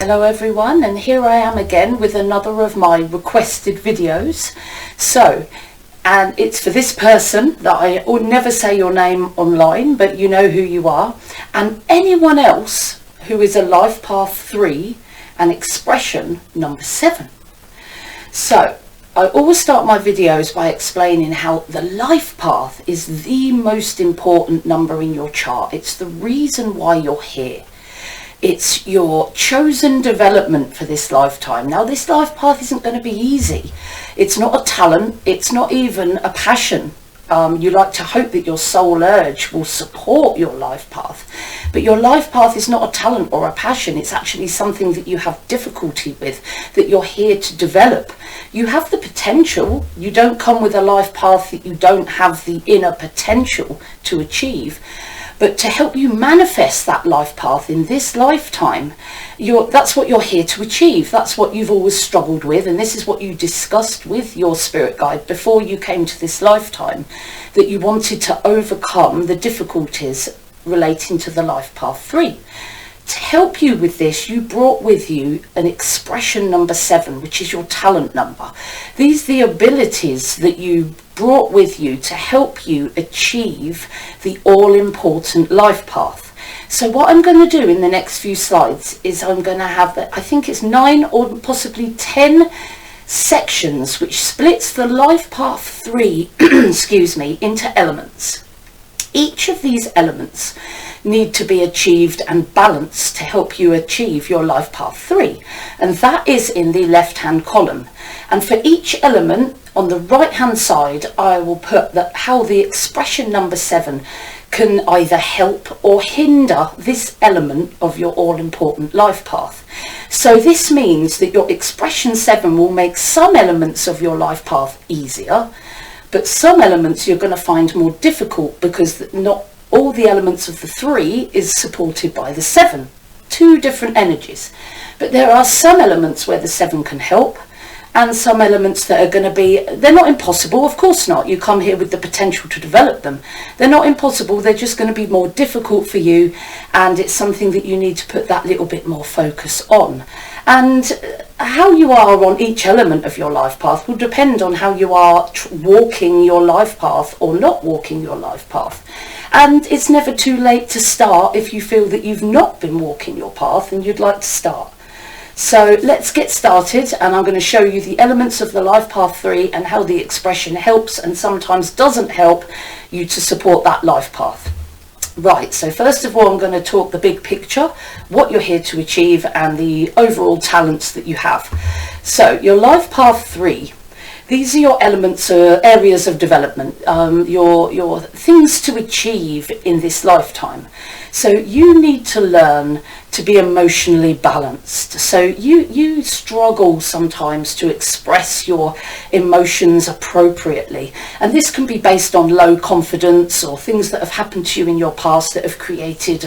Hello everyone, and here I am again with another of my requested videos. And it's for this person that I will never say your name online, but you know who you are, and anyone else who is a life path 3 and expression number 7. So I always start my videos by explaining how the life path is the most important number in your chart. It's the reason why you're here. It's your chosen development for this lifetime. Now, this life path isn't going to be easy. It's not a talent. It's not even a passion. You like to hope that your soul urge will support your life path. But your life path is not a talent or a passion. It's actually something that you have difficulty with, that you're here to develop. You have the potential. You don't come with a life path that you don't have the inner potential to achieve. But to help you manifest that life path in this lifetime, that's what you're here to achieve. That's what you've always struggled with, and this is what you discussed with your spirit guide before you came to this lifetime, that you wanted to overcome the difficulties relating to the life path 3. To help you with this, you brought with you an expression number 7, which is your talent number. These are the abilities that you brought with you to help you achieve the all-important life path. So what I'm going to do in the next few slides is I'm going to have, I think it's 9 or possibly 10 sections, which splits the life path 3 excuse me, into elements. Each of these elements need to be achieved and balanced to help you achieve your life path 3, and that is in the left hand column. And for each element on the right hand side, I will put how the expression number 7 can either help or hinder this element of your all-important life path. So this means that your expression 7 will make some elements of your life path easier, but some elements you're going to find more difficult because not all the elements of the 3 is supported by the 7. 2 different energies. But there are some elements where the 7 can help, and some elements that are going to be, they're not impossible, of course not. You come here with the potential to develop them. They're not impossible, they're just going to be more difficult for you, and it's something that you need to put that little bit more focus on. And how you are on each element of your life path will depend on how you are walking your life path or not walking your life path. And it's never too late to start if you feel that you've not been walking your path and you'd like to start. So let's get started, and I'm going to show you the elements of the life path 3 and how the expression helps and sometimes doesn't help you to support that life path. Right, so first of all I'm going to talk the big picture, what you're here to achieve and the overall talents that you have. So your life path 3, these are your elements or areas of development, your things to achieve in this lifetime. So you need to learn to be emotionally balanced. So you struggle sometimes to express your emotions appropriately. And this can be based on low confidence or things that have happened to you in your past that have created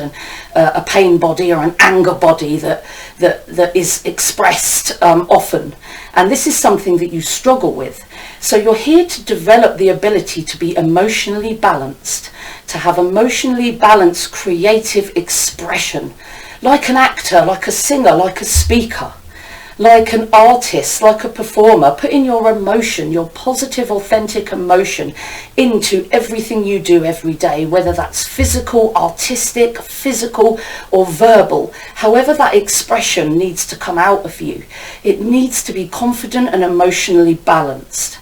a pain body or an anger body that is expressed often. And this is something that you struggle with. So you're here to develop the ability to be emotionally balanced, to have emotionally balanced creative expression, like an actor, like a singer, like a speaker, like an artist, like a performer, putting your emotion, your positive, authentic emotion into everything you do every day, whether that's physical, artistic, physical, or verbal. However that expression needs to come out of you, it needs to be confident and emotionally balanced.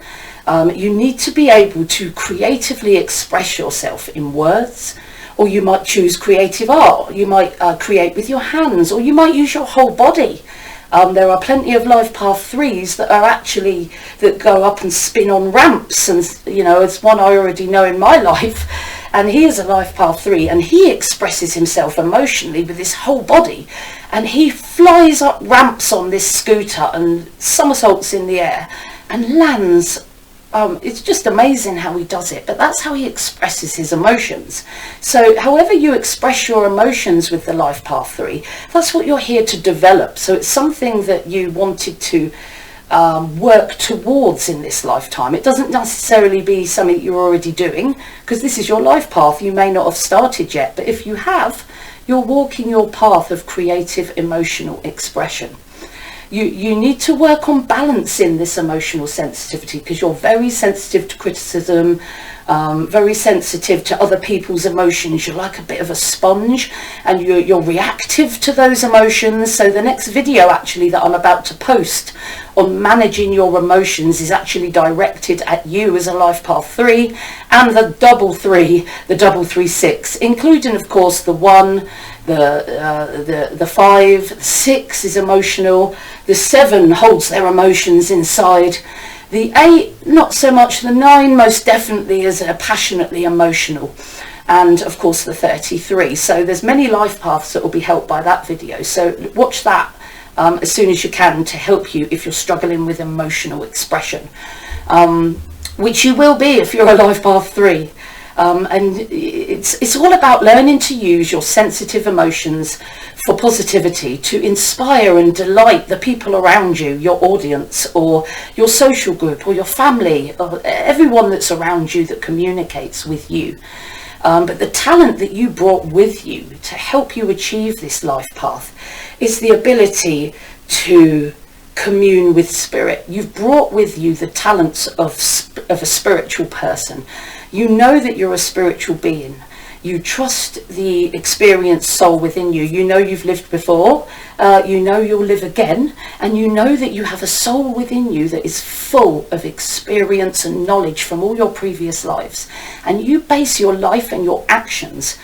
You need to be able to creatively express yourself in words, or you might choose creative art, you might create with your hands, or you might use your whole body. There are plenty of life path 3s that go up and spin on ramps, and it's one I already know in my life, and he is a life path 3 and he expresses himself emotionally with his whole body, and he flies up ramps on this scooter and somersaults in the air and lands. It's just amazing how he does it, but that's how he expresses his emotions. So however you express your emotions with the life path 3, that's what you're here to develop. So it's something that you wanted to work towards in this lifetime. It doesn't necessarily be something you're already doing, because this is your life path. You may not have started yet, but if you have, you're walking your path of creative emotional expression. You need to work on balancing this emotional sensitivity, because you're very sensitive to criticism, very sensitive to other people's emotions. You're like a bit of a sponge, and you're reactive to those emotions. So the next video actually that I'm about to post on managing your emotions is actually directed at you as a life path 3, and the double 3, the double 3-6, including of course the 1, the 5, the 6 is emotional, the 7 holds their emotions inside, the 8 not so much, the 9 most definitely is passionately emotional, and of course the 33. So there's many life paths that will be helped by that video, so watch that as soon as you can to help you if you're struggling with emotional expression, which you will be if you're a life path 3. And it's all about learning to use your sensitive emotions for positivity, to inspire and delight the people around you, your audience or your social group or your family, or everyone that's around you that communicates with you. But the talent that you brought with you to help you achieve this life path is the ability to commune with spirit. You've brought with you the talents of a spiritual person. You know that you're a spiritual being. You trust the experienced soul within you. You know you've lived before. You know you'll live again. And you know that you have a soul within you that is full of experience and knowledge from all your previous lives. And you base your life and your actions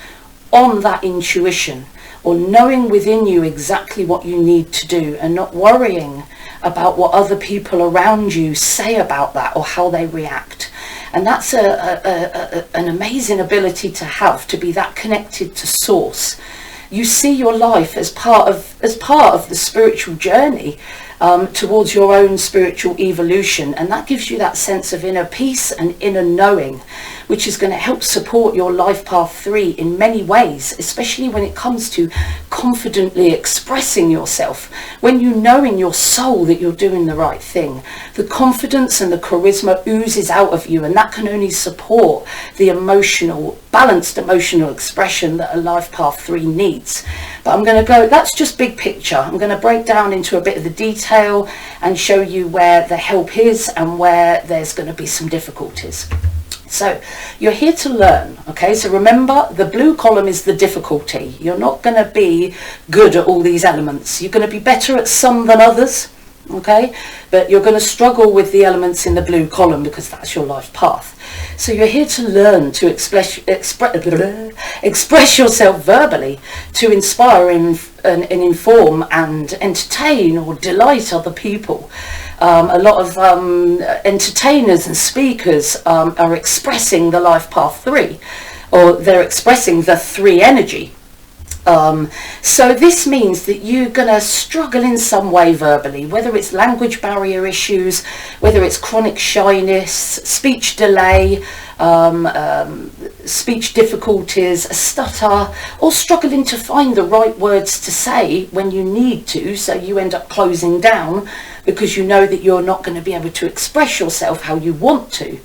on that intuition, or knowing within you exactly what you need to do, and not worrying about what other people around you say about that or how they react. And that's an amazing ability to have, to be that connected to source. You see your life as part of the spiritual journey towards your own spiritual evolution, and that gives you that sense of inner peace and inner knowing, which is going to help support your life path 3 in many ways, especially when it comes to confidently expressing yourself. When you know in your soul that you're doing the right thing, the confidence and the charisma oozes out of you, and that can only support the balanced emotional expression that a life path 3 needs. But I'm going to go, that's just big picture. I'm going to break down into a bit of the detail and show you where the help is and where there's going to be some difficulties. So you're here to learn, okay? So remember, the blue column is the difficulty. You're not going to be good at all these elements. You're going to be better at some than others, okay? But you're going to struggle with the elements in the blue column because that's your life path. So you're here to learn to express yourself verbally, to inspire and inform and entertain or delight other people. A lot of entertainers and speakers are expressing the life path 3, or they're expressing the 3 energy. So this means that you're going to struggle in some way verbally, whether it's language barrier issues, whether it's chronic shyness, speech delay, speech difficulties, a stutter, or struggling to find the right words to say when you need to, so you end up closing down because you know that you're not going to be able to express yourself how you want to.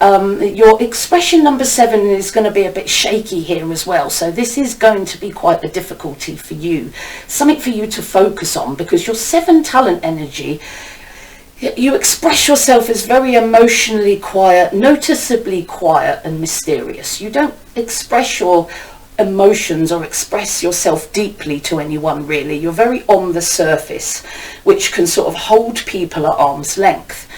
Your expression number 7 is going to be a bit shaky here as well, so this is going to be quite a difficulty for you, something for you to focus on, because your 7 talent energy, you express yourself as very emotionally quiet, noticeably quiet and mysterious. You don't express your emotions or express yourself deeply to anyone really. You're very on the surface, which can sort of hold people at arm's length.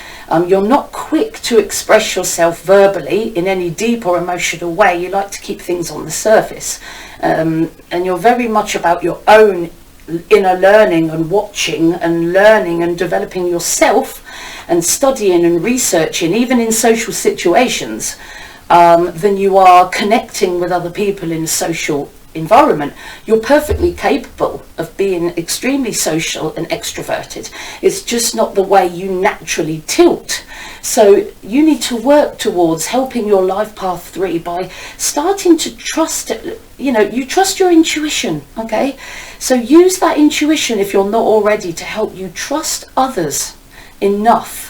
You're not quick to express yourself verbally in any deep or emotional way. You like to keep things on the surface. And you're very much about your own inner learning and watching and learning and developing yourself and studying and researching, even in social situations, than you are connecting with other people in a social environment. You're perfectly capable of being extremely social and extroverted. It's just not the way you naturally tilt. So you need to work towards helping your life path 3 by starting to trust it. You know, you trust your intuition, okay? So use that intuition, if you're not already, to help you trust others enough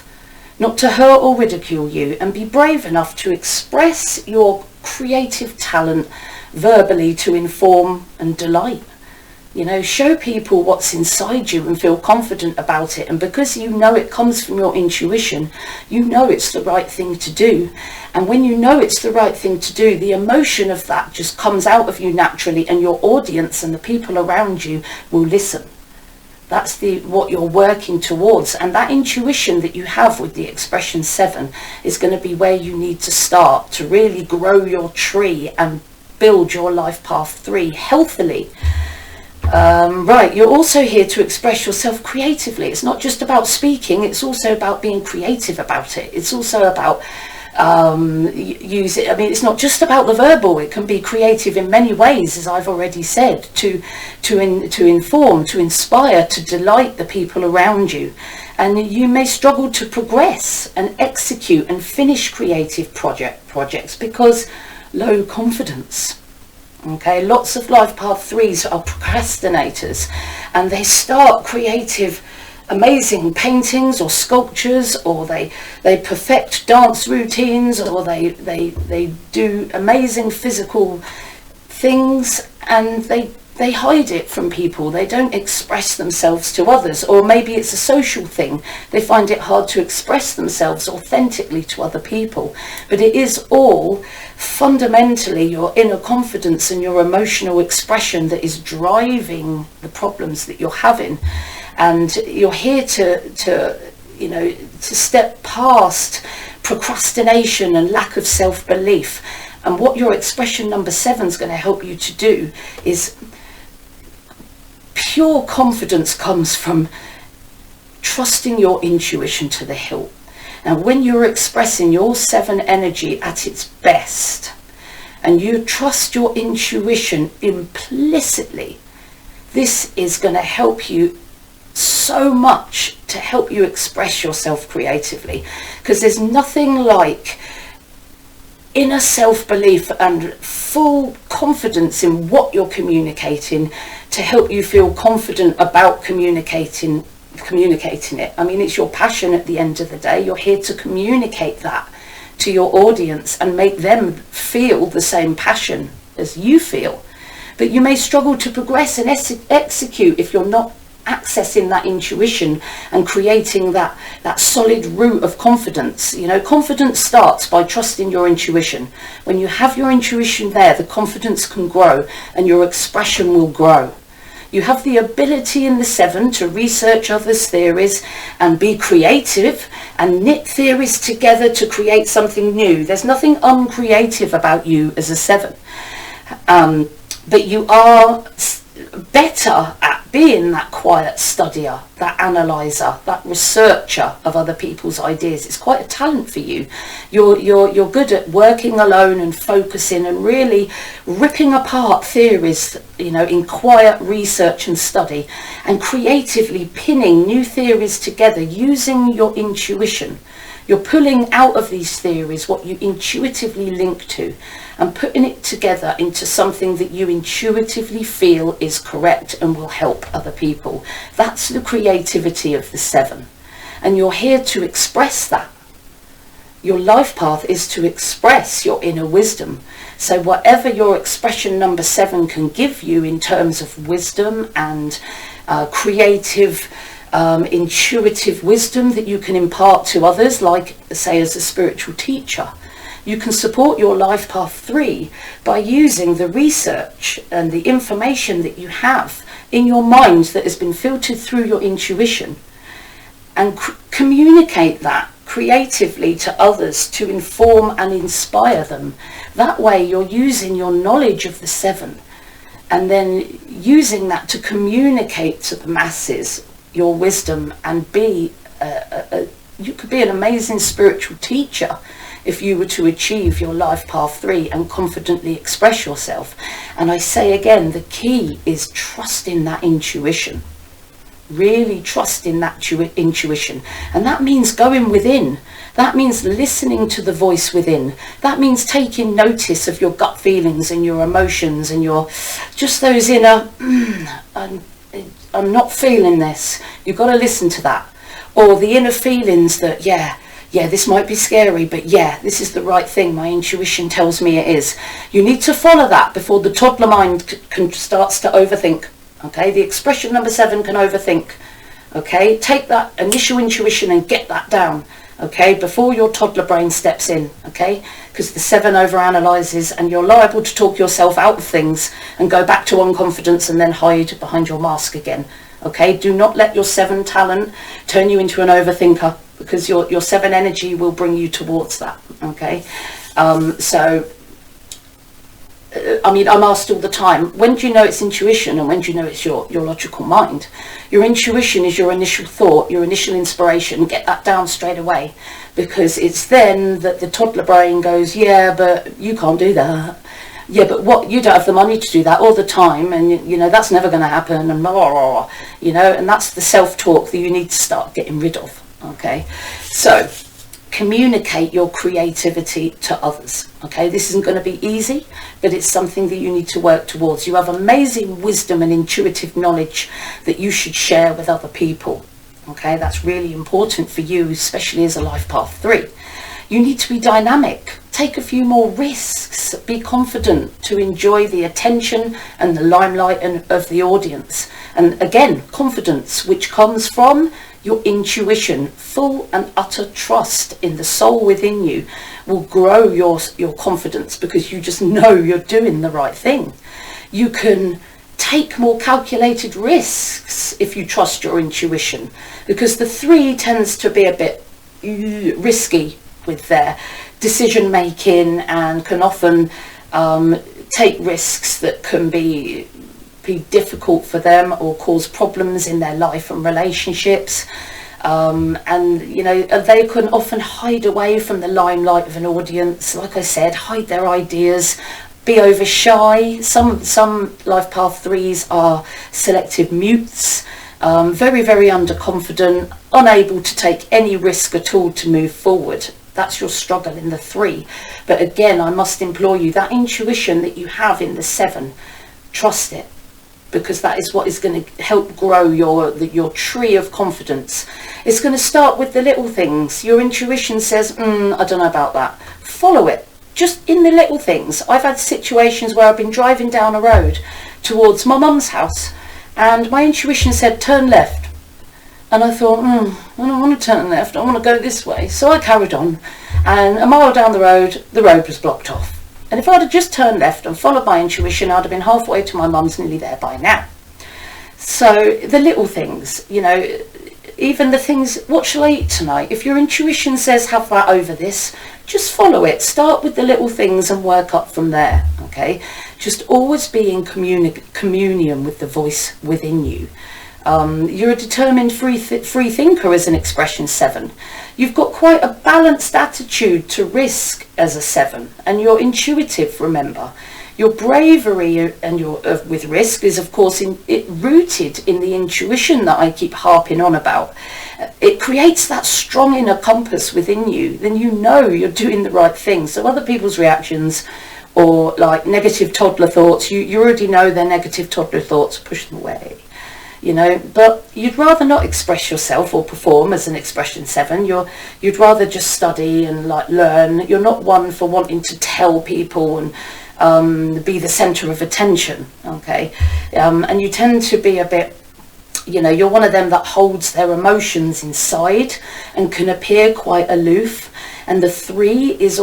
not to hurt or ridicule you, and be brave enough to express your creative talent verbally to inform and delight. You know, show people what's inside you and feel confident about it. And because you know it comes from your intuition, you know it's the right thing to do. And when you know it's the right thing to do, the emotion of that just comes out of you naturally, and your audience and the people around you will listen. That's what you're working towards. And that intuition that you have with the expression 7 is going to be where you need to start to really grow your tree and build your life path 3 healthily. Right, you're also here to express yourself creatively. It's not just about speaking, it's also about being creative about it. It's also about it's not just about the verbal. It can be creative in many ways, as I've already said, to inform, to inspire, to delight the people around you. And you may struggle to progress and execute and finish creative projects because low confidence. Okay, lots of life path 3s are procrastinators, and they start creative, amazing paintings or sculptures, or they perfect dance routines, or they do amazing physical things, and they hide it from people. They don't express themselves to others. Or maybe it's a social thing. They find it hard to express themselves authentically to other people. But it is all fundamentally your inner confidence and your emotional expression that is driving the problems that you're having. And you're here to step past procrastination and lack of self-belief. And what your expression number 7 is going to help you to do is pure confidence comes from trusting your intuition to the hilt. Now, when you're expressing your 7 energy at its best, and you trust your intuition implicitly, this is going to help you so much to help you express yourself creatively, because there's nothing like inner self-belief and full confidence in what you're communicating to help you feel confident about communicating it. I mean, it's your passion at the end of the day. You're here to communicate that to your audience and make them feel the same passion as you feel. But you may struggle to progress and execute if you're not accessing that intuition and creating that solid root of confidence. You know, confidence starts by trusting your intuition. When you have your intuition there, the confidence can grow and your expression will grow. You have the ability in the 7 to research others' theories and be creative and knit theories together to create something new. There's nothing uncreative about you as a 7. But you are better at being that quiet studier, that analyzer, that researcher of other people's ideas. It's quite a talent for you. You're good at working alone and focusing and really ripping apart theories, you know, in quiet research and study, and creatively pinning new theories together using your intuition. You're pulling out of these theories what you intuitively link to and putting it together into something that you intuitively feel is correct and will help other people. That's the creativity of the 7. And you're here to express that. Your life path is to express your inner wisdom. So whatever your expression number 7 can give you in terms of wisdom and creative intuitive wisdom that you can impart to others, like say as a spiritual teacher, you can support your life path 3 by using the research and the information that you have in your mind that has been filtered through your intuition, and communicate that creatively to others to inform and inspire them. That way you're using your knowledge of the 7 and then using that to communicate to the masses your wisdom, and be you could be an amazing spiritual teacher if you were to achieve your life path 3 and confidently express yourself. And I say again, the key is trusting that intuition, really trusting that intuition. And that means going within. That means listening to the voice within. That means taking notice of your gut feelings and your emotions and your just those inner I'm not feeling this. You've got to listen to that. Or the inner feelings that, yeah, yeah, this might be scary, but yeah, this is the right thing. My intuition tells me it is. You need to follow that before the toddler mind starts to overthink. Okay, the expression number 7 can overthink. Okay, take that initial intuition and get that down. Okay, before your toddler brain steps in. Okay, because the 7 overanalyzes, and you're liable to talk yourself out of things and go back to unconfidence and then hide behind your mask again. Okay, do not let your 7 talent turn you into an overthinker, because your 7 energy will bring you towards that. Okay, I mean, I'm asked all the time, when do you know it's intuition and when do you know it's your logical mind? Your intuition is your initial thought, your initial inspiration. Get that down straight away, because it's then that the toddler brain goes, yeah, but you can't do that. Yeah, but what, you don't have the money to do that all the time, and you know that's never going to happen, and blah, blah, blah, you know, and that's the self-talk that you need to start getting rid of. Okay, so communicate your creativity to others. Okay, this isn't going to be easy, but it's something that you need to work towards. You have amazing wisdom and intuitive knowledge that you should share with other people. Okay, that's really important for you, especially as a life path 3. You need to be dynamic, take a few more risks, be confident to enjoy the attention and the limelight of the audience. And again, confidence, which comes from your intuition. Full and utter trust in the soul within you will grow your confidence, because you just know you're doing the right thing. You can take more calculated risks if you trust your intuition, because the 3 tends to be a bit risky with their decision making, and can often take risks that can be difficult for them or cause problems in their life and relationships, and you know, they can often hide away from the limelight of an audience. Like I said, hide their ideas, be over shy. Some life path 3s are selective mutes, very, very underconfident, unable to take any risk at all to move forward. That's your struggle in the 3. But again, I must implore you, that intuition that you have in the 7, trust it, because that is what is going to help grow your tree of confidence. It's going to start with the little things. Your intuition says, I don't know about that. Follow it, just in the little things. I've had situations where I've been driving down a road towards my mum's house, and my intuition said, turn left. And I thought, I don't want to turn left, I want to go this way. So I carried on, and a mile down the road was blocked off. And if I'd have just turned left and followed my intuition, I'd have been halfway to my mum's, nearly there by now. So the little things, you know, even the things, what shall I eat tonight? If your intuition says have that over this, just follow it. Start with the little things and work up from there. Okay, just always be in communion with the voice within you. You're a determined free thinker as an expression 7. You've got quite a balanced attitude to risk as a 7, and you're intuitive, remember. Your bravery and with risk is of course rooted in the intuition that I keep harping on about. It creates that strong inner compass within you. Then you know you're doing the right thing. So other people's reactions, or like negative toddler thoughts, you already know they're negative toddler thoughts, push them away. You know, but you'd rather not express yourself or perform as an expression 7. You'd rather just study and like learn. You're not one for wanting to tell people and be the center of attention. Okay, and you tend to be a bit, you know, you're one of them that holds their emotions inside and can appear quite aloof. And the 3 is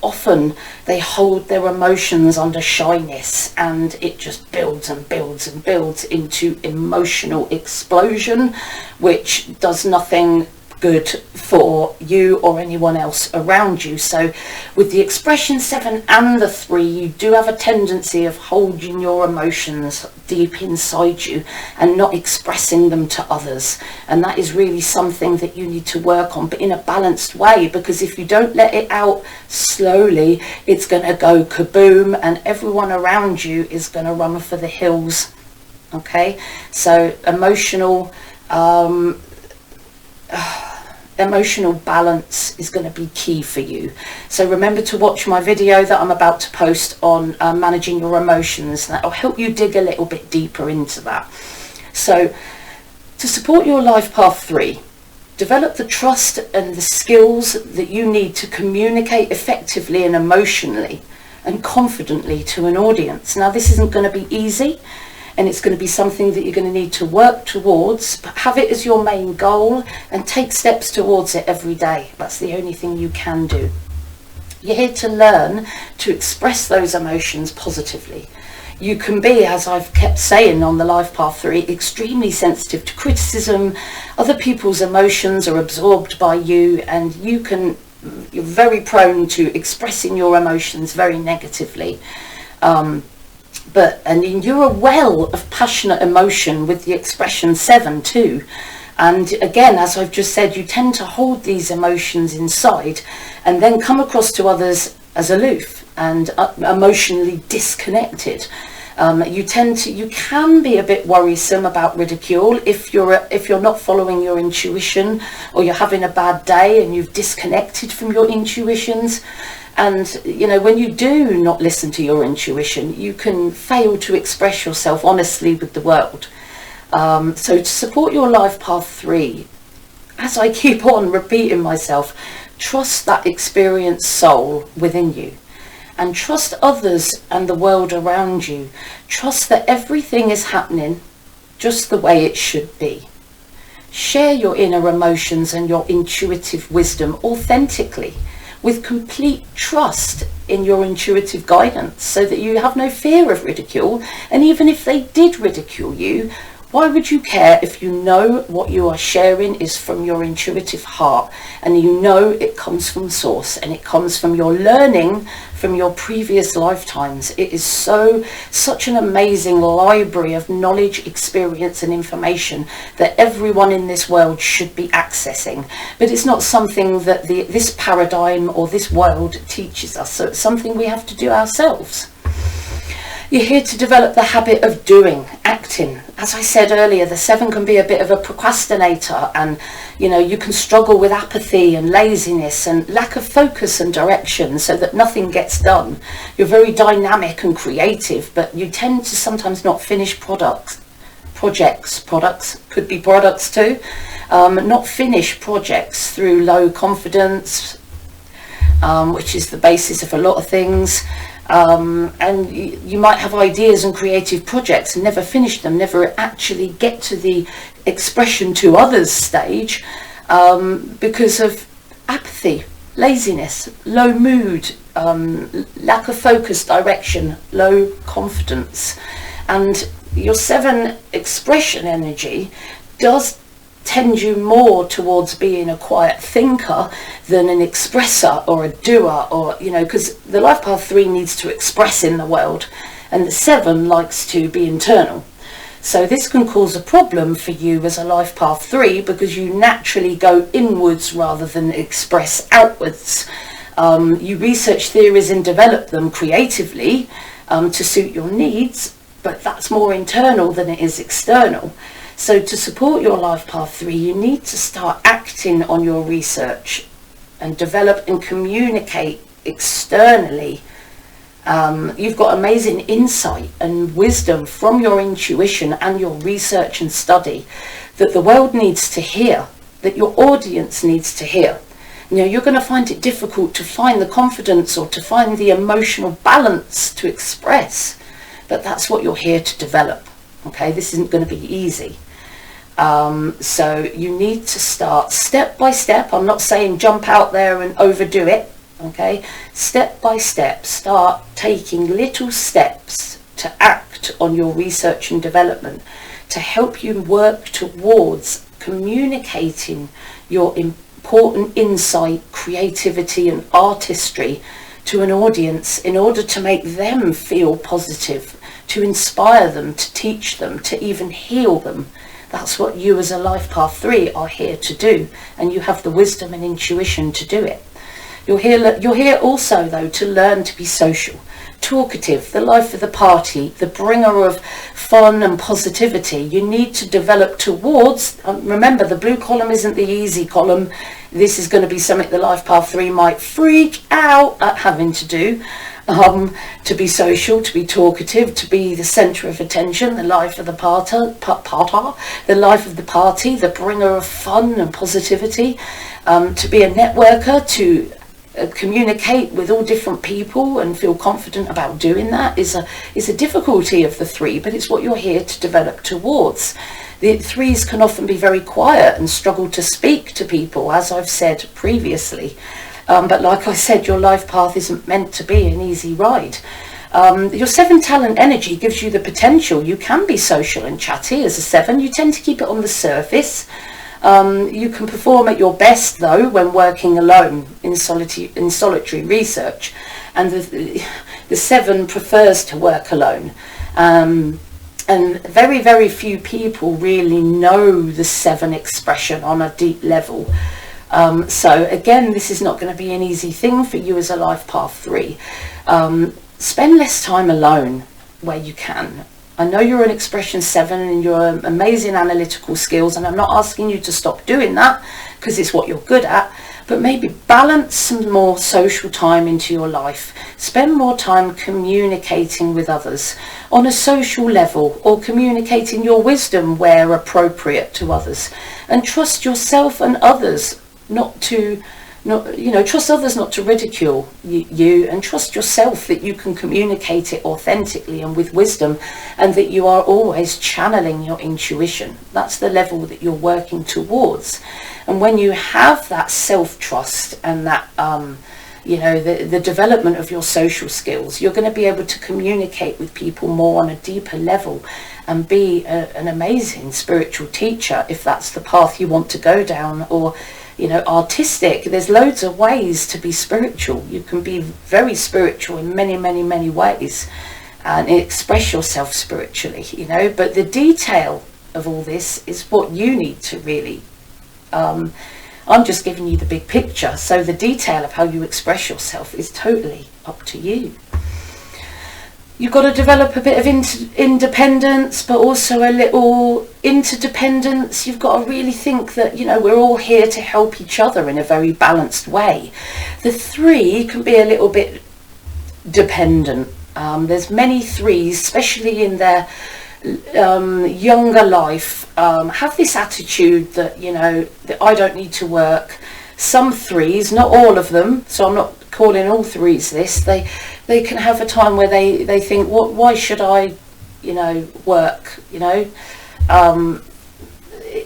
often they hold their emotions under shyness, and it just builds and builds and builds into emotional explosion, which does nothing good for you or anyone else around you. So with the expression 7 and the 3, you do have a tendency of holding your emotions deep inside you and not expressing them to others, and that is really something that you need to work on, but in a balanced way, because if you don't let it out slowly, it's going to go kaboom and everyone around you is going to run for the hills. Okay, so emotional balance is going to be key for you. So remember to watch my video that I'm about to post on managing your emotions. That'll help you dig a little bit deeper into that. So to support your life path 3, Develop the trust and the skills that you need to communicate effectively and emotionally and confidently to an audience. Now, this isn't going to be easy, and it's going to be something that you're going to need to work towards, but have it as your main goal and take steps towards it every day. That's the only thing you can do. You're here to learn to express those emotions positively. You can be, as I've kept saying on the Life Path 3, extremely sensitive to criticism. Other people's emotions are absorbed by you, and you're very prone to expressing your emotions very negatively. You're a well of passionate emotion with the expression 7 too. And again, as I've just said, you tend to hold these emotions inside and then come across to others as aloof and emotionally disconnected. You can be a bit worrisome about ridicule if you're not following your intuition, or you're having a bad day and you've disconnected from your intuitions. And when you do not listen to your intuition, you can fail to express yourself honestly with the world. So to support your Life Path 3, as I keep on repeating myself, trust that experienced soul within you. And trust others and the world around you. Trust that everything is happening just the way it should be. Share your inner emotions and your intuitive wisdom authentically, with complete trust in your intuitive guidance, so that you have no fear of ridicule. And even if they did ridicule you, why would you care if you know what you are sharing is from your intuitive heart, and you know it comes from source, and it comes from your learning from your previous lifetimes. It is such an amazing library of knowledge, experience and information that everyone in this world should be accessing. But it's not something that this paradigm or this world teaches us, so it's something we have to do ourselves. You're here to develop the habit of doing, acting. As I said earlier, the 7 can be a bit of a procrastinator, and you can struggle with apathy and laziness and lack of focus and direction, so that nothing gets done. You're very dynamic and creative, but you tend to sometimes not finish products, could be products too, not finish projects through low confidence, which is the basis of a lot of things. And you might have ideas and creative projects and never finish them, never actually get to the expression to others stage, because of apathy, laziness, low mood, lack of focus, direction, low confidence. And your 7 expression energy does tend you more towards being a quiet thinker than an expresser or a doer, or because the Life Path 3 needs to express in the world, and the 7 likes to be internal. So this can cause a problem for you as a Life Path 3, because you naturally go inwards rather than express outwards. You research theories and develop them creatively to suit your needs, but that's more internal than it is external. So to support your Life Path 3, you need to start acting on your research and develop and communicate externally. You've got amazing insight and wisdom from your intuition and your research and study that the world needs to hear, that your audience needs to hear. You're going to find it difficult to find the confidence or to find the emotional balance to express, but that's what you're here to develop. Okay, this isn't going to be easy. So you need to start step by step. I'm not saying jump out there and overdo it. Okay, step by step, start taking little steps to act on your research and development to help you work towards communicating your important insight, creativity and artistry to an audience in order to make them feel positive, to inspire them, to teach them, to even heal them. That's what you as a Life Path 3 are here to do, and you have the wisdom and intuition to do it. You're here also, though, to learn to be social, talkative, the life of the party, the bringer of fun and positivity. You need to develop towards, remember, the blue column isn't the easy column. This is going to be something the Life Path 3 might freak out at having to do. to be social, to be talkative, to be the centre of attention, the life of the the life of the party, the bringer of fun and positivity, to be a networker, to communicate with all different people and feel confident about doing that is a difficulty of the 3, but it's what you're here to develop towards. The 3s can often be very quiet and struggle to speak to people, as I've said previously. But like I said, your life path isn't meant to be an easy ride. Your 7 talent energy gives you the potential. You can be social and chatty as a 7. You tend to keep it on the surface. You can perform at your best, though, when working alone in solitary research. And the 7 prefers to work alone. And very, very few people really know the 7 expression on a deep level. So again, this is not going to be an easy thing for you as a life path 3. Spend less time alone where you can. I know you're an expression 7 and you're amazing analytical skills, and I'm not asking you to stop doing that because it's what you're good at, but maybe balance some more social time into your life. Spend more time communicating with others on a social level, or communicating your wisdom where appropriate to others, and trust yourself and others trust others not to ridicule you, and trust yourself that you can communicate it authentically and with wisdom, and that you are always channeling your intuition. That's the level that you're working towards. And when you have that self-trust and that the development of your social skills, you're going to be able to communicate with people more on a deeper level and be an amazing spiritual teacher, if that's the path you want to go down. Or artistic. There's loads of ways to be spiritual. You can be very spiritual in many, many, many ways and express yourself spiritually, but the detail of all this is what you need to really, I'm just giving you the big picture. So the detail of how you express yourself is totally up to you. You've got to develop a bit of independence, but also a little interdependence. You've got to really think that, we're all here to help each other in a very balanced way. The 3 can be a little bit dependent. There's many 3s, especially in their younger life, have this attitude that, that I don't need to work. Some 3s, not all of them, so I'm not calling all 3s this, they can have a time where they think, why should I, work,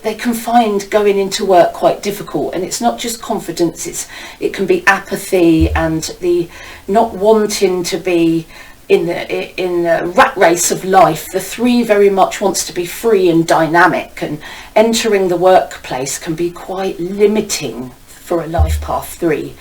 they can find going into work quite difficult. And it's not just confidence, it can be apathy and the not wanting to be in the rat race of life. The 3 very much wants to be free and dynamic, and entering the workplace can be quite limiting for a life path 3.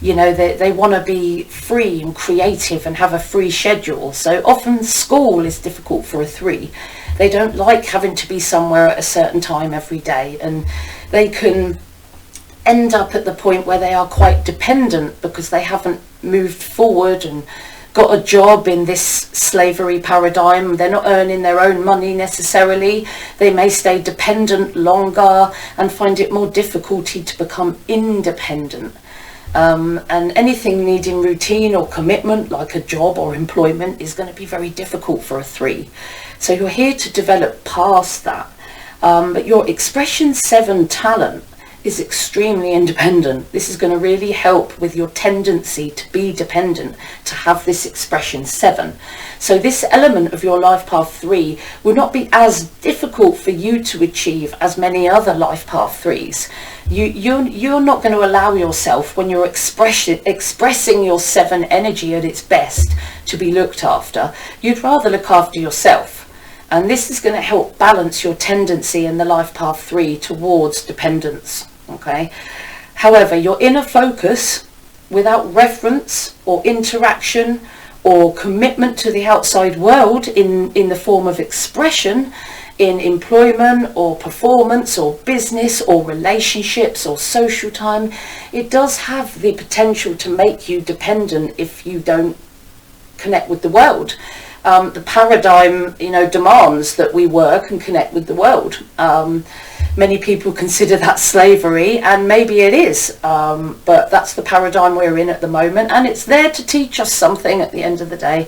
They want to be free and creative and have a free schedule. So often school is difficult for a 3. They don't like having to be somewhere at a certain time every day, and they can end up at the point where they are quite dependent because they haven't moved forward and got a job in this slavery paradigm. They're not earning their own money necessarily. They may stay dependent longer and find it more difficulty to become independent. And anything needing routine or commitment, like a job or employment, is going to be very difficult for a 3. So you're here to develop past that. But your expression 7 talent is extremely independent. This is going to really help with your tendency to be dependent, to have this expression 7. So this element of your life path 3 will not be as difficult for you to achieve as many other life path 3s. You're not going to allow yourself, when you're expressing your 7 energy at its best, to be looked after. You'd rather look after yourself. And this is going to help balance your tendency in the life path 3 towards dependence. Okay. However, your inner focus, without reference or interaction or commitment to the outside world in the form of expression, in employment or performance or business or relationships or social time, it does have the potential to make you dependent if you don't connect with the world. The paradigm, demands that we work and connect with the world. Many people consider that slavery, and maybe it is, but that's the paradigm we're in at the moment, and it's there to teach us something at the end of the day.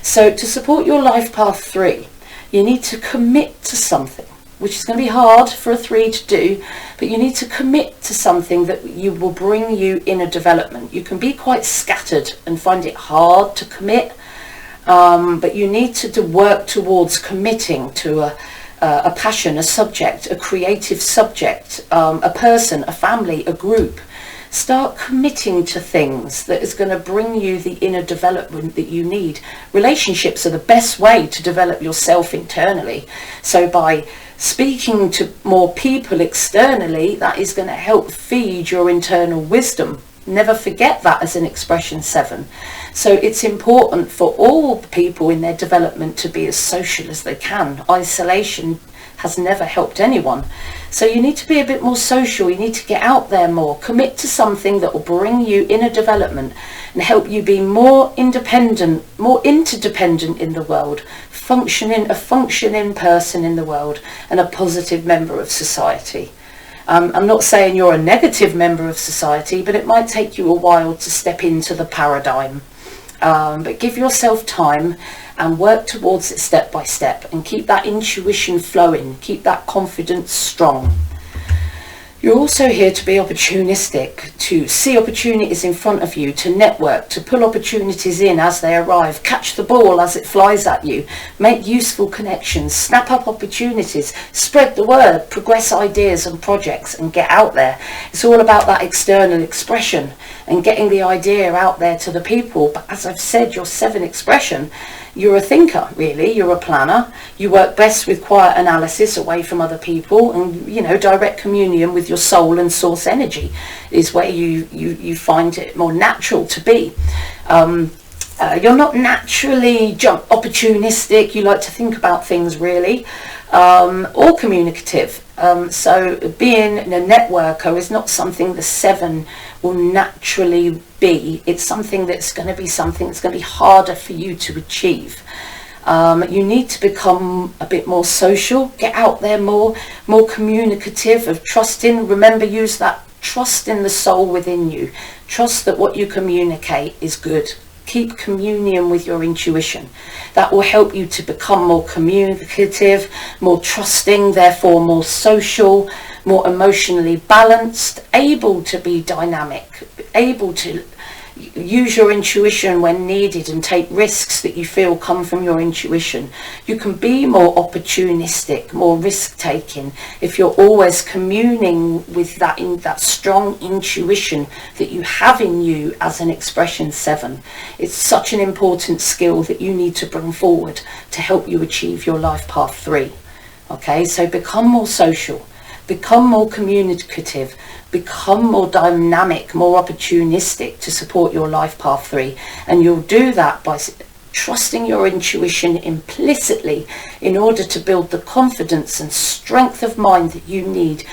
So to support your life path 3, you need to commit to something, which is going to be hard for a 3 to do, but you need to commit to something that you will bring you inner development. You can be quite scattered and find it hard to commit, but you need to work towards committing to a passion, a subject, a creative subject, a person, a family, a group. Start committing to things that is going to bring you the inner development that you need. Relationships are the best way to develop yourself internally. So by speaking to more people externally, that is going to help feed your internal wisdom. Never forget that as an expression 7. So it's important for all people in their development to be as social as they can. Isolation has never helped anyone. So you need to be a bit more social. You need to get out there more. Commit to something that will bring you inner development and help you be more independent, more interdependent in the world, a functioning person in the world, and a positive member of society. I'm not saying you're a negative member of society, but it might take you a while to step into the paradigm. But give yourself time and work towards it step by step, and keep that intuition flowing, keep that confidence strong. You're also here to be opportunistic, to see opportunities in front of you, to network, to pull opportunities in as they arrive, catch the ball as it flies at you, make useful connections, snap up opportunities, spread the word, progress ideas and projects, and get out there. It's all about that external expression and getting the idea out there to the people. But as I've said, your 7 expression, you're a thinker, really. You're a planner. You work best with quiet analysis away from other people, and direct communion with your soul and source energy is where you find it more natural to be. You're not naturally opportunistic. You like to think about things, really, or communicative. So being a networker is not something the 7 will naturally be. It's something that's going to be harder for you to achieve. You need to become a bit more social, get out there more communicative, of trusting. Remember, use that trust in the soul within you. Trust that what you communicate is good. Keep communion with your intuition. That will help you to become more communicative, more trusting, therefore more social, more emotionally balanced, able to be dynamic, able to use your intuition when needed and take risks that you feel come from your intuition. You can be more opportunistic, more risk-taking if you're always communing with that strong intuition that you have in you as an expression 7. It's such an important skill that you need to bring forward to help you achieve your life path 3. Okay, so become more social, become more communicative, become more dynamic, more opportunistic to support your life path 3. And you'll do that by trusting your intuition implicitly in order to build the confidence and strength of mind that you need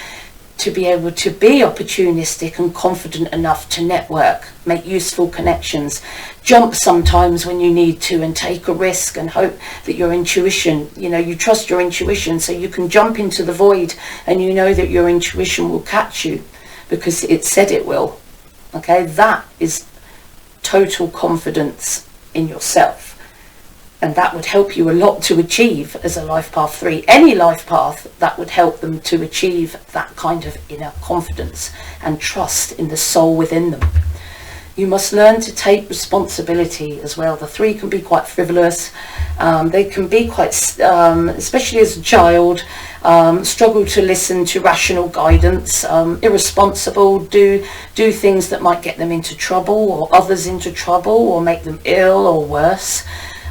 to be able to be opportunistic and confident enough to network, make useful connections, jump sometimes when you need to, and take a risk and hope that your intuition, you trust your intuition, so you can jump into the void and you know that your intuition will catch you because it said it will. Okay, that is total confidence in yourself. And that would help you a lot to achieve as a life path 3. Any life path, that would help them to achieve that kind of inner confidence and trust in the soul within them. You must learn to take responsibility as well. The 3 can be quite frivolous. They can be quite, especially as a child, struggle to listen to rational guidance, irresponsible, do things that might get them into trouble or others into trouble or make them ill or worse.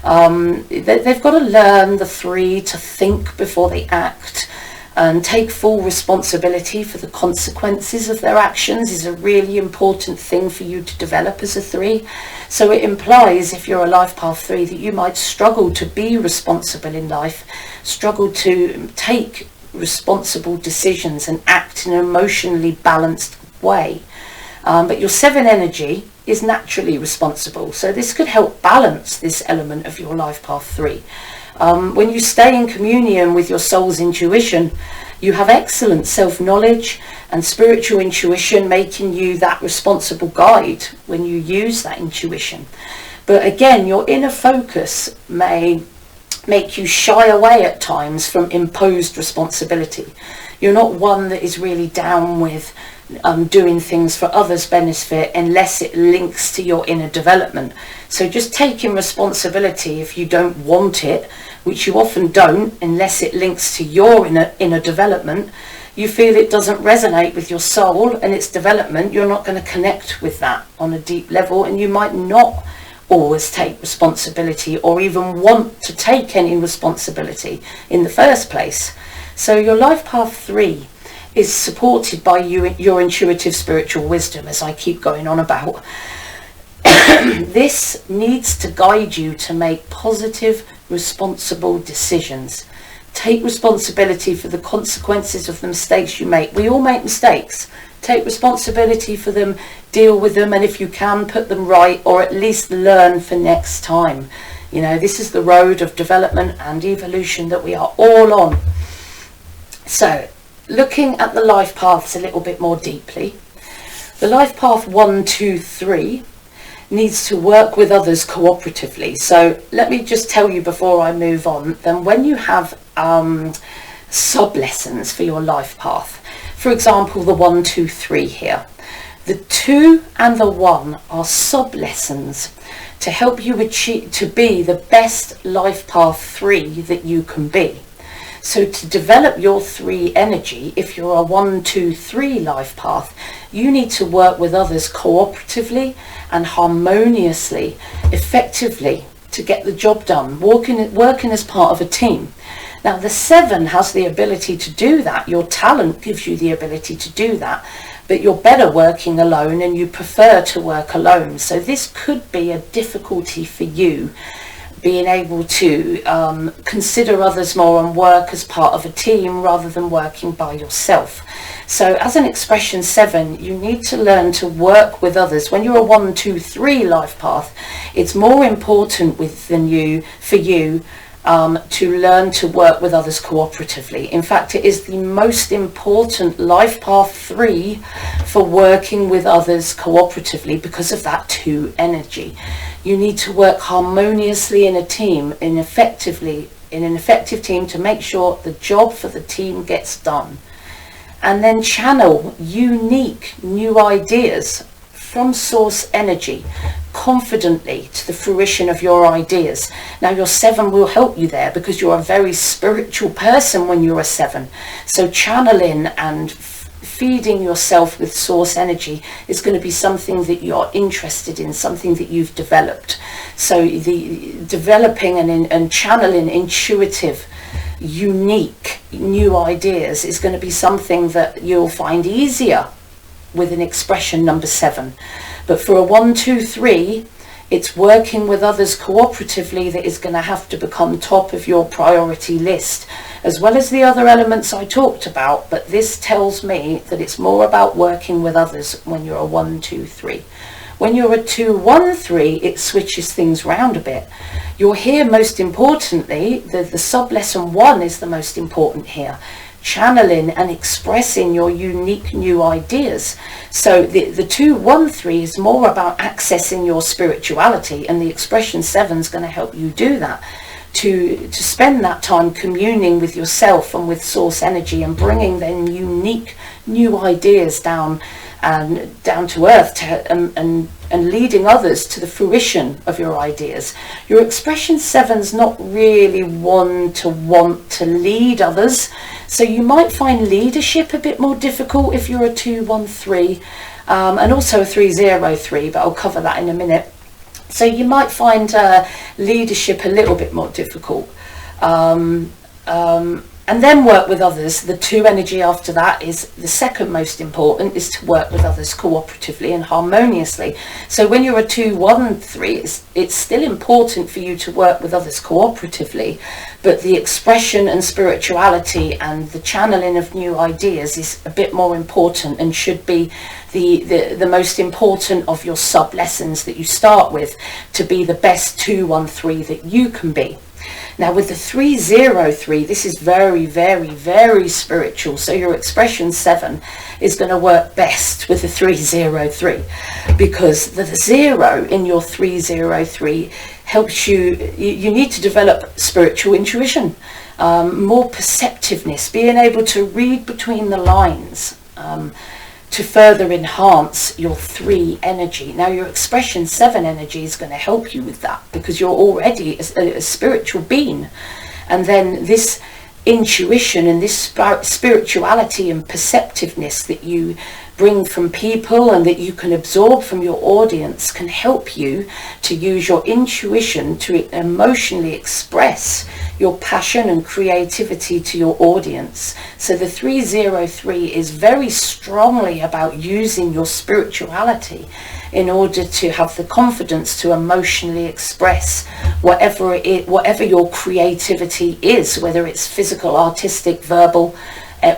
They've got to learn, the 3, to think before they act and take full responsibility for the consequences of their actions is a really important thing for you to develop as a 3. So it implies, if you're a life path 3, that you might struggle to be responsible in life, struggle to take responsible decisions and act in an emotionally balanced way. But your 7 energy is naturally responsible, so this could help balance this element of your life path 3. When you stay in communion with your soul's intuition, You have excellent self-knowledge and spiritual intuition, making you that responsible guide when you use that intuition. But again, your inner focus may make you shy away at times from imposed responsibility. You're not one that is really down with doing things for others' benefit unless it links to your inner development. So just taking responsibility if you don't want it, which you often don't unless it links to your inner development, you feel it doesn't resonate with your soul and its development, you're not going to connect with that on a deep level, and you might not always take responsibility or even want to take any responsibility in the first place. So your life path 3 is supported by your intuitive spiritual wisdom, as I keep going on about. This needs to guide you to make positive, responsible decisions. Take responsibility for the consequences of the mistakes you make. We all make mistakes. Take responsibility for them, deal with them, and if you can, put them right, or at least learn for next time. You know, this is the road of development and evolution that we are all on. So, looking at the life paths a little bit more deeply, the life path 1, 2, 3 needs to work with others cooperatively. So let me just tell you before I move on, then when you have sub-lessons for your life path, for example, the 1, 2, 3 here, the 2 and the 1 are sub-lessons to help you achieve, to be the best life path 3 that you can be. So to develop your 3 energy, if you're a 1, 2, 3 life path, you need to work with others cooperatively and harmoniously, effectively, to get the job done, working as part of a team. Now the 7 has the ability to do that. Your talent gives you the ability to do that, but you're better working alone and you prefer to work alone. So this could be a difficulty for you, being able to consider others more and work as part of a team rather than working by yourself. So as an expression 7, you need to learn to work with others. When you're a 1, 2, 3 life path, it's more important for you to learn to work with others cooperatively. In fact, it is the most important life path 3 for working with others cooperatively because of that 2 energy. You need to work harmoniously in a team, in an effective team, to make sure the job for the team gets done. And then channel unique new ideas from source energy confidently to the fruition of your ideas. Now your 7 will help you there because you're a very spiritual person when you're a 7. So channeling and feeding yourself with source energy is going to be something that you're interested in, something that you've developed. So the developing and channeling intuitive, unique new ideas is going to be something that you'll find easier with an expression number 7. But for a 1, 2, 3, it's working with others cooperatively that is going to have to become top of your priority list, as well as the other elements I talked about. But this tells me that it's more about working with others when you're a 1, 2, 3. When you're a 2, 1, 3, it switches things round a bit. You're here most importantly, the sub-lesson 1 is the most important here. Channeling and expressing your unique new ideas. So the 2, 1, 3 is more about accessing your spirituality, and the expression 7 is going to help you do that. To spend that time communing with yourself and with source energy and bringing them unique new ideas down to earth and leading others to the fruition of your ideas. Your expression 7's not really one to want to lead others, so you might find leadership a bit more difficult if you're a 2, 1, 3 and also a 3, 0, 3, but I'll cover that in a minute. So you might find leadership a little bit more difficult. And then work with others. The 2 energy after that is the second most important, is to work with others cooperatively and harmoniously. So when you're a 2, 1, 3, it's still important for you to work with others cooperatively, but the expression and spirituality and the channeling of new ideas is a bit more important and should be the most important of your sub lessons that you start with to be the best 2, 1, 3 that you can be. Now with the 303, this is very, very, very spiritual. So your expression 7 is going to work best with the 303, because the 0 in your 303 helps you need to develop spiritual intuition, more perceptiveness, being able to read between the lines, to further enhance your 3 energy. Now your expression 7 energy is going to help you with that, because you're already a spiritual being, and then this intuition and this spirituality and perceptiveness that you bring from people and that you can absorb from your audience can help you to use your intuition to emotionally express your passion and creativity to your audience. So the 303 is very strongly about using your spirituality in order to have the confidence to emotionally express whatever your creativity is, whether it's physical, artistic, verbal,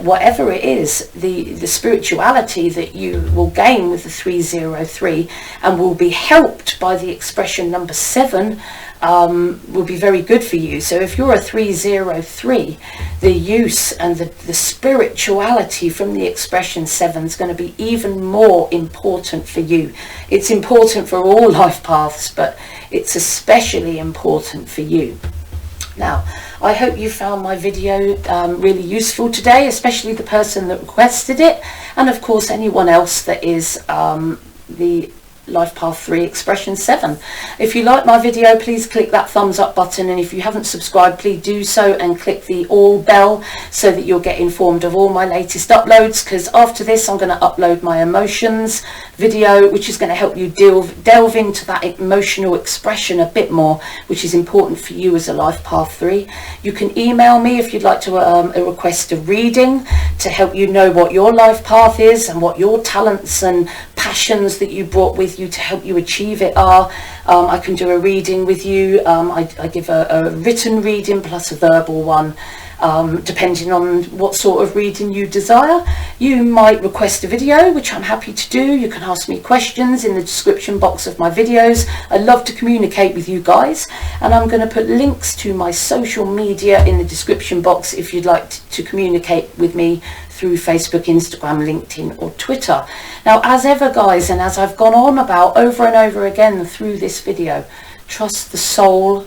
whatever it is. The spirituality that you will gain with the 303 and will be helped by the expression number 7 will be very good for you. So if you're a 303, the use and the spirituality from the expression 7 is going to be even more important for you. It's important for all life paths, but it's especially important for you. Now, I hope you found my video really useful today, especially the person that requested it, and of course anyone else that is the Life Path 3 Expression 7. If you like my video, please click that thumbs up button, and if you haven't subscribed, please do so and click the all bell so that you'll get informed of all my latest uploads, because after this I'm going to upload my emotions video, which is going to help you delve into that emotional expression a bit more, which is important for you as a Life Path 3. You can email me if you'd like to request a reading to help you know what your life path is and what your talents and passions that you brought with you to help you achieve it are. I can do a reading with you. I give a written reading plus a verbal one, depending on what sort of reading you desire. You might request a video, which I'm happy to do. You can ask me questions in the description box of my videos. I love to communicate with you guys, and I'm going to put links to my social media in the description box if you'd like to communicate with me through Facebook, Instagram, LinkedIn or Twitter. Now, as ever guys, and as I've gone on about over and over again through this video, trust the soul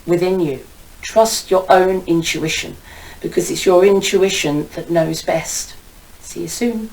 within you. Trust your own intuition, because it's your intuition that knows best. See you soon.